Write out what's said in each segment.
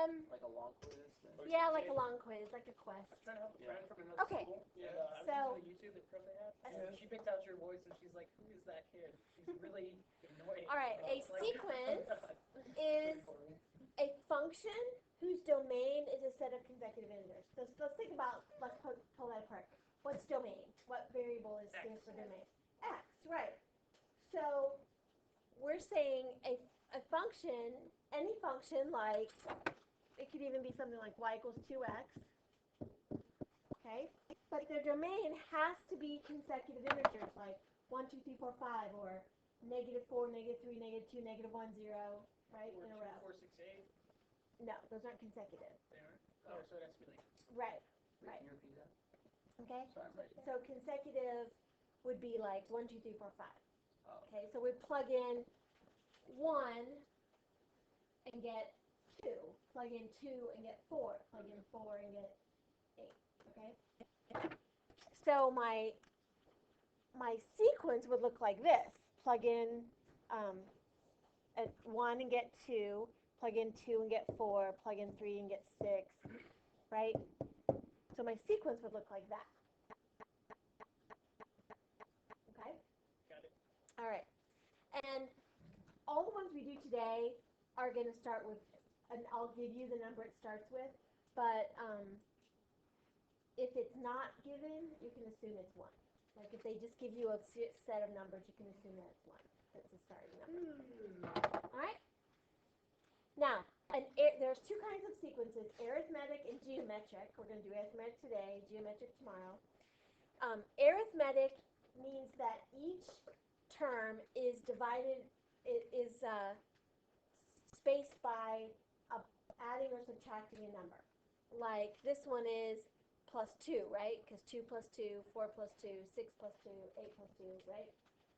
Like a long quiz? Yeah, like a long quiz, like a quest. I was trying to help a friend from another school. Yeah, I was on YouTube at Pro they had. And she picked out your voice and she's like, who is that kid? He's really annoying. All right, a sequence is a function whose domain is a set of consecutive integers. So let's think about, let's pull that apart. What's domain? What variable is stands for domain? X, right. So we're saying a function, any function like, it could even be something like y equals 2x, okay? But their domain has to be consecutive integers like 1, 2, 3, 4, 5, or -4, -3, -2, -1, 0, right, in a row. 4, 6, 8. No, those aren't consecutive. They aren't? Oh, so it has to be like... Right, right. Okay? So consecutive would be like 1, 2, 3, 4, 5. Okay, so we plug in 1 and get 2. Plug in 2 and get 4. Plug in 4 and get 8. Okay? So my sequence would look like this. Plug in 1 and get 2. Plug in 2 and get 4. Plug in 3 and get 6. Right? So my sequence would look like that. Okay? Got it. All right. And all the ones we do today are going to start with, and I'll give you the number it starts with, but if it's not given, you can assume it's 1. Like if they just give you a set of numbers, you can assume that it's 1. That's the starting number. All right? Now, there's two kinds of sequences, arithmetic and geometric. We're going to do arithmetic today, geometric tomorrow. Arithmetic means that each term is divided, spaced by adding or subtracting a number. Like this one is +2, right? Because 2 + 2, 4 + 2, 6 + 2, 8 + 2, right?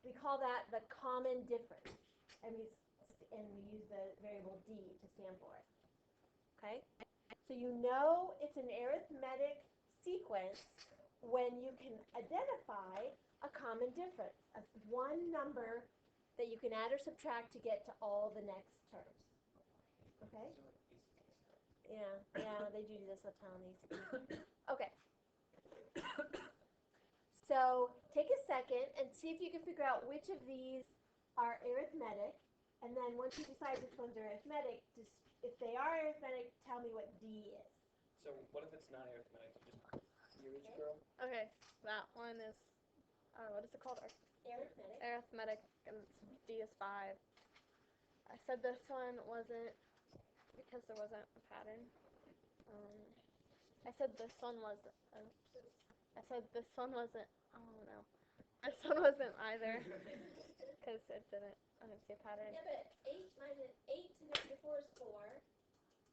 We call that the common difference. And we use the variable d to stand for it. Okay? So you know it's an arithmetic sequence when you can identify a common difference of one number that you can add or subtract to get to all the next terms. Okay? Yeah, they do this all the time. Okay. So take a second and see if you can figure out which of these are arithmetic. And then once you decide which ones are arithmetic, just if they are arithmetic, tell me what D is. So what if it's not arithmetic? You just girl? Okay, that one is, what is it called? Arithmetic. Arithmetic, and D is 5. I said this one wasn't, because there wasn't a pattern. I said this one wasn't, I said this one wasn't, oh no. This one wasn't either, because I didn't see a pattern. Yeah, but 8 to -4 is 4,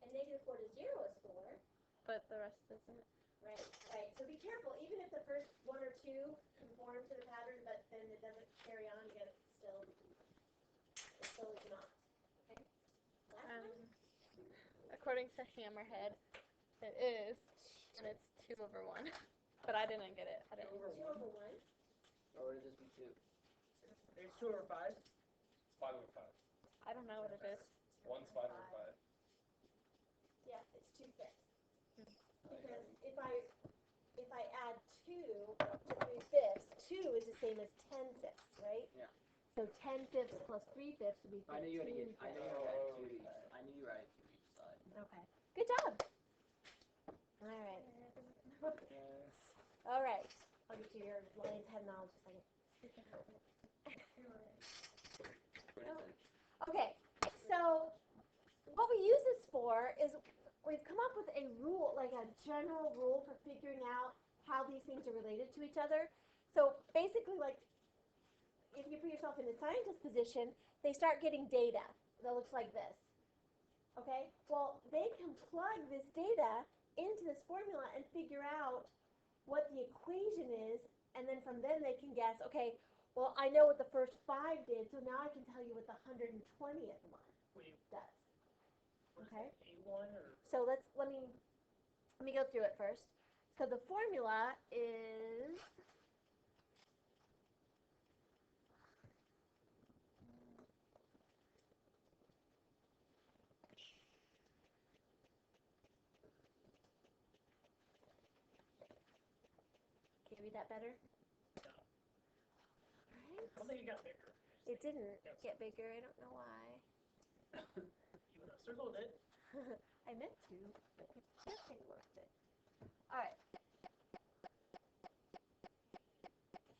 and -4 to 0 is 4. But the rest isn't. Right. So be careful. Even if the first 1 or 2 conform to the pattern, but then it doesn't carry on, it still is not. Okay. Last one. According to Hammerhead, it is, and it's 2/1. But I didn't get it. I didn't. 2/1. Or would it just be 2? It's 2/5. It's 5/5. I don't know what it is. 1's 5/5. Yeah, it's 2/5. Because if I add 2 to 3/5, 2 is the same as 10/5, right? Yeah. So 10/5 plus 3/5 would be 15. I knew you had 2 each. I knew you were right 2 each side. Okay. Good job. All right. All right. I'll get to your lion's head knowledge in a second. Okay. So what we use this for is we've come up with a rule, like a general rule for figuring out how these things are related to each other. So basically, like, if you put yourself in a scientist position, they start getting data that looks like this. Okay? Well, they can plug this data into this formula and figure out what the equation is, and then from then they can guess, okay, well, I know what the first 5 did, so now I can tell you what the 120th one does. Okay? So let me go through it first. So the formula is read that better? No. Right. I don't think it got bigger. It didn't get bigger. I don't know why. You would have circled it. I meant to, but it just didn't work it. All right.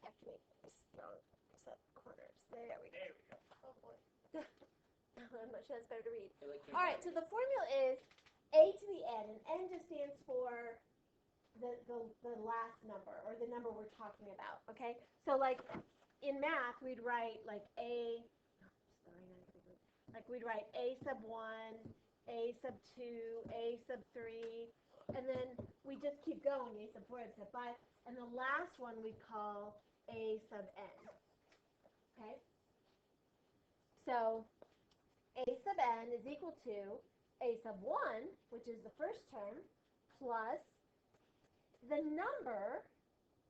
Actually, set corners. There we go. There we go. Oh boy. I'm not sure that's better to read. They're like All right, so the formula is a to the n, and n just stands for the last number, or the number we're talking about, okay? So like in math, we'd write like we'd write a sub 1, a sub 2, a sub 3, and then we just keep going, a sub 4, a sub 5, and the last one we call a sub n, okay? So a sub n is equal to a sub 1, which is the first term, plus the number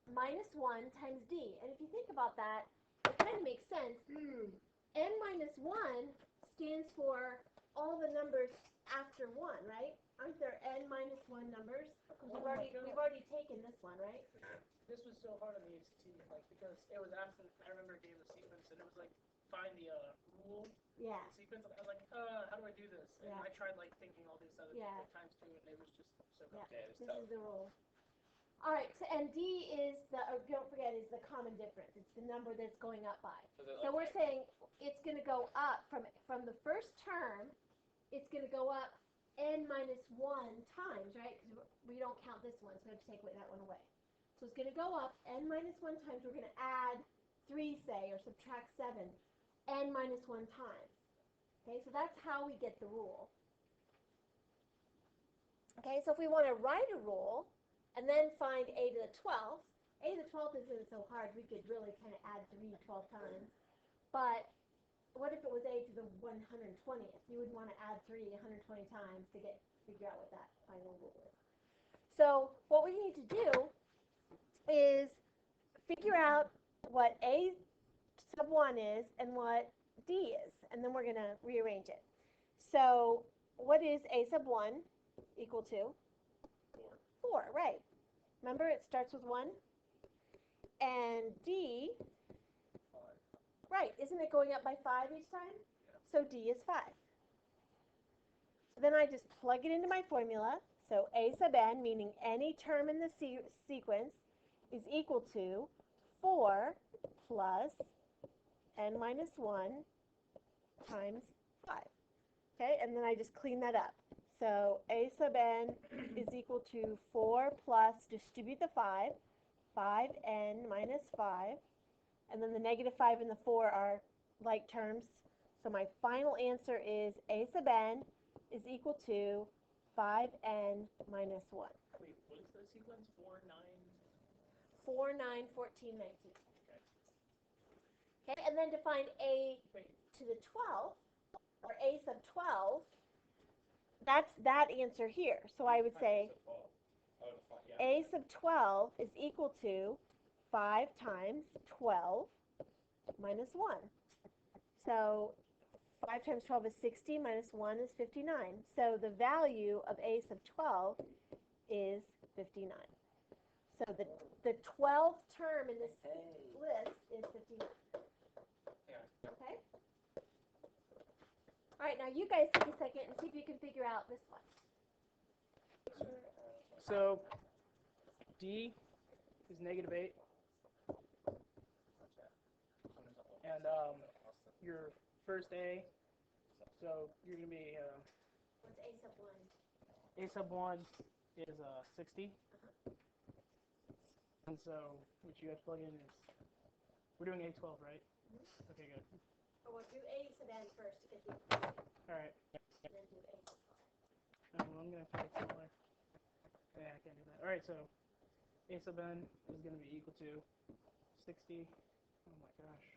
minus 1 times d. And if you think about that, it kind of makes sense. N minus 1 stands for all the numbers after 1, right? Aren't there n minus 1 numbers? We've already taken this one, right? This was so hard on the ACT, like, because it was asking, I remember it gave the sequence, and it was like, find the rule, Yeah. the sequence, and I was like, how do I do this? And Yeah. I tried, like, thinking all these other Yeah. times too, and it was just so Yeah. complicated. This is the rule. All right, so, and d is don't forget, is the common difference. It's the number that's going up by. So we're saying it's going to go up from the first term, it's going to go up n minus 1 times, right? Because we don't count this one, so we have to take that one away. So it's going to go up n minus 1 times. We're going to add 3, say, or subtract 7, n minus 1 times. Okay, so that's how we get the rule. Okay, so if we want to write a rule and then find a to the 12th, a to the 12th isn't so hard. We could really kind of add 3 12 times. But what if it was a to the 120th? You would want to add 3 120 times to figure out what that final rule is. So what we need to do is figure out what a sub 1 is and what d is, and then we're going to rearrange it. So what is a sub 1 equal to? 4, right? Remember, it starts with 1. And d, right, isn't it going up by 5 each time? So d is 5. So then I just plug it into my formula. So a sub n, meaning any term in the sequence, is equal to 4 plus n minus 1 times 5. Okay, and then I just clean that up. So a sub n is equal to 4 plus, distribute the 5, 5n minus 5, and then the negative 5 and the 4 are like terms. So my final answer is a sub n is equal to 5n minus 1. Wait, what is the sequence? 4, 9? 4, 9, 14, 19. Okay, and then to find a to the 12th, or a sub 12, that's that answer here. So I would say a sub 12 is equal to 5 times 12 minus 1. So 5 times 12 is 60, minus 1 is 59. So the value of a sub 12 is 59. So the 12th term in this list is 59. Okay? All right, now you guys take a second and see if you can figure out this one. So d is negative 8. And your first a, so you're going to be, What's a sub 1? a sub 1 is 60. And so what you guys plug in is, we're doing a12, right? Okay, good. Or we'll do a sub n first to get the All right. and then do a sub 5. Well, I'm going to put it smaller. Yeah, I can't do that. All right, so a sub n is going to be equal to 60. Oh my gosh.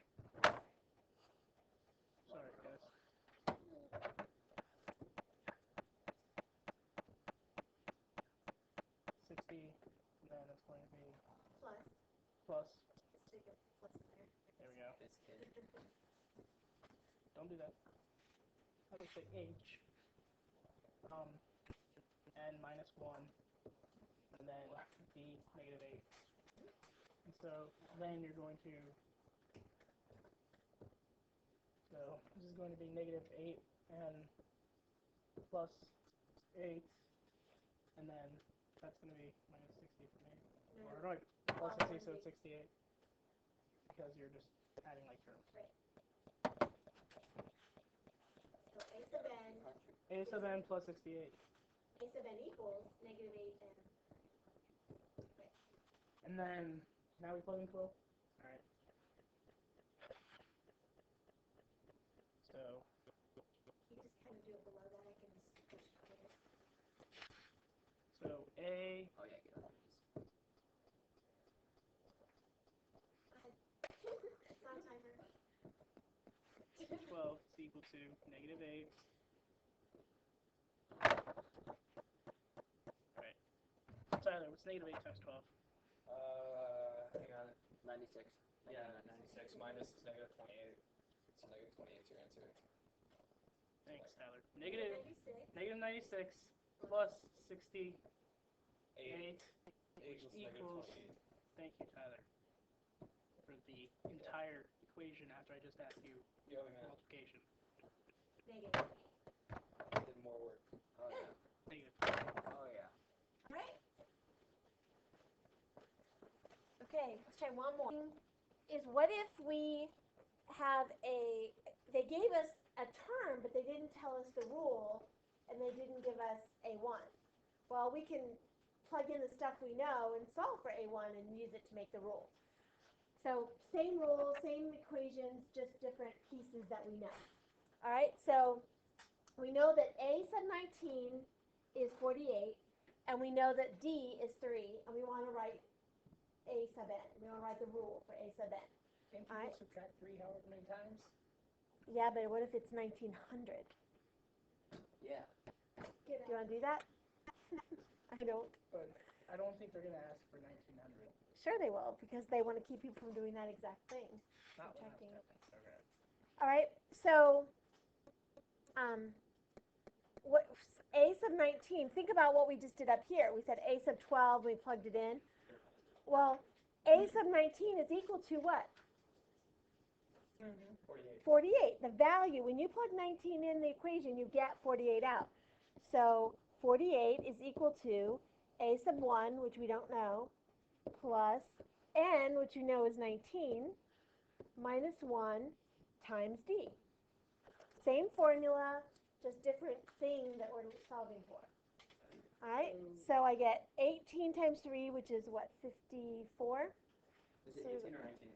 Sorry, guys. 60, and then it's going to be plus. Stick a plus in there. There we go. This kid. Don't do that. I would say h. N minus 1, and then d negative 8. So then you're going to, so this is going to be negative 8 and plus 8, and then that's going to be minus 60 for me. Or no, plus 60, so it's 68. Because you're just adding like terms. Right. So a sub n. A sub n plus 68. A sub n equals negative 8 and. Right. And then, now we plug in 12? Alright. So, You just kind of do it below that. I can just push it over. so A, Oh yeah, get on. It's not a timer. 12 is equal to negative 8. Right. Tyler, what's negative 8 times 12? Hang on. 96. Yeah, 96 minus negative 28. So negative 28 is your answer. Thanks, Tyler. Negative 96. negative 96 plus 68 8 equals, thank you, Tyler, for the entire equation after I just asked you Yo, man. multiplication. Negative. Did more work. Oh yeah. Negative. Oh yeah. Right. Okay, let's try one more. Is what if we have they gave us a term, but they didn't tell us the rule, and they didn't give us A1. Well, we can plug in the stuff we know and solve for A1 and use it to make the rule. So same rule, same equations, just different pieces that we know. All right, so we know that A sub 19 is 48, and we know that D is 3, and we want to write A sub n. We want to write the rule for A sub n. Can't you just subtract 3 however many times? Yeah, but what if it's 1900? Yeah. Do you want to do that? I don't. But I don't think they're going to ask for 1900. Sure they will, because they want to keep you from doing that exact thing. Not when I'm Subtracting. stepping. Okay. All right, so what A sub 19, think about what we just did up here. We said A sub 12, we plugged it in. Well, A sub 19 is equal to what? 48. 48. The value, when you plug 19 in the equation, you get 48 out. So 48 is equal to A sub 1, which we don't know, plus n, which you know is 19, minus 1 times d. Same formula, just different thing that we're solving for. All right, so I get 18 times 3, which is what, 54? Is it 18 or 19?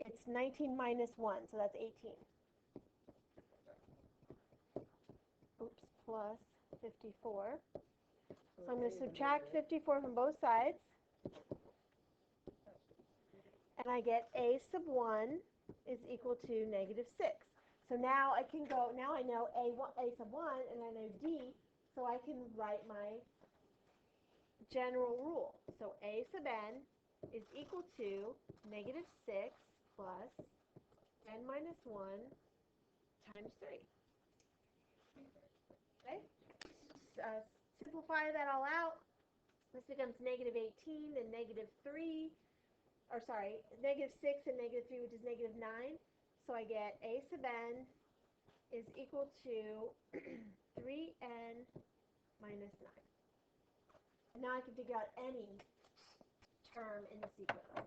It's 19 minus 1, so that's 18. Oops, plus 54. So I'm going to subtract 54 from both sides. And I get A sub 1 is equal to negative 6. So now I can go, now I know A sub 1 and I know D, so I can write my general rule. So A sub n is equal to negative 6 plus n minus 1 times 3. Okay? Simplify that all out. This becomes negative 18 and negative 3. Or sorry, negative 6 and negative 3, which is negative 9. So I get A sub n is equal to 3n minus 9. And now I can figure out any term in the sequence.